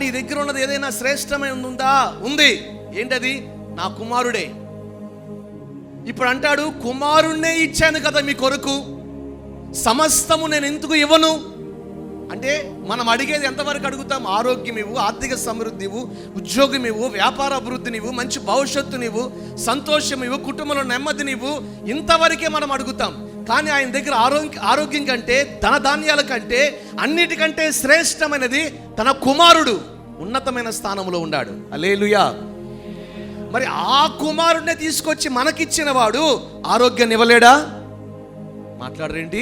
నీ దగ్గర ఉన్నది ఏదైనా శ్రేష్టమైనది ఉందా? ఉంది. ఏంటది? నా కుమారుడే. ఇప్పుడు అంటాడు, కుమారుణ్ణే ఇచ్చాను కదా మీ కొరకు, సమస్తము నేను ఎందుకు ఇవ్వను అంటే, మనం అడిగేది ఎంతవరకు అడుగుతాం? ఆరోగ్యం ఇవ్వు, ఆర్థిక సమృద్ధి ఇవ్వు, ఉద్యోగం ఇవ్వు, వ్యాపార అభివృద్ధినివ్వు, మంచి భవిష్యత్తునివ్వు, సంతోషం ఇవ్వు, కుటుంబంలో నెమ్మదినివ్వు, ఇంతవరకే మనం అడుగుతాం. కానీ ఆయన దగ్గర ఆరోగ్యం కంటే, ధన ధాన్యాల కంటే, అన్నిటికంటే శ్రేష్టమైనది తన కుమారుడు ఉన్నతమైన స్థానంలో ఉన్నాడు. హల్లెలూయా. మరి ఆ కుమారుడిని తీసుకొచ్చి మనకిచ్చిన వాడు ఆరోగ్యాన్ని ఇవ్వలేడా? మాట్లాడరేంటి?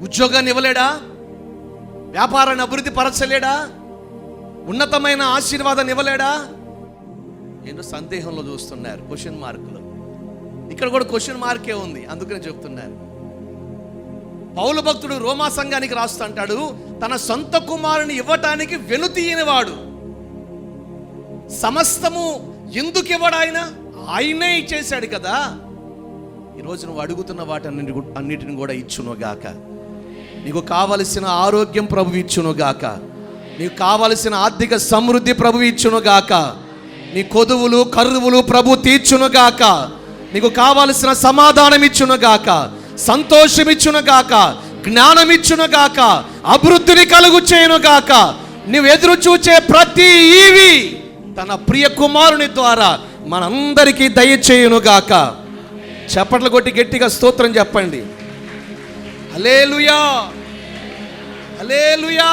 ఉద్యోగాన్ని ఇవ్వలేడా? వ్యాపారాన్ని అభివృద్ధి పరచలేడా? ఉన్నతమైన ఆశీర్వాదాన్ని ఇవ్వలేడా? ఏంటో సందేహంలో చూస్తున్నారు, క్వశ్చన్ మార్కులు. ఇక్కడ కూడా క్వశ్చన్ మార్కే ఉంది, అందుకని చెప్తున్నారు. పౌలు భక్తుడు రోమా సంఘానికి రాస్తూ అంటాడు, తన సొంత కుమారుని ఇవ్వటానికి వెనుతీయనివాడు. సమస్తము ఎందుకు ఇవ్వడు? ఆయనే ఇచ్చేశాడు కదా. ఈరోజు నువ్వు అడుగుతున్న వాటన్నిటిని కూడా ఇచ్చునుగాక. నీకు కావలసిన ఆరోగ్యం ప్రభు ఇచ్చునుగాక. నీకు కావలసిన ఆర్థిక సమృద్ధి ప్రభు ఇచ్చునుగాక. నీ కొదువులు కరువులు ప్రభు తీర్చునుగాక. నీకు కావలసిన సమాధానం ఇచ్చునుగాక, సంతోషం ఇచ్చునుగాక, జ్ఞానం ఇచ్చునుగాక, అభివృద్ధిని కలుగు చేయునుగాక. నువ్వు ఎదురు చూచే ప్రతి ఈవి తన ప్రియ కుమారుని ద్వారా మనందరికీ దయచేయునుగాక. చప్పట్లు కొట్టి గట్టిగా స్తోత్రం చెప్పండి. హల్లెలూయా, హల్లెలూయా.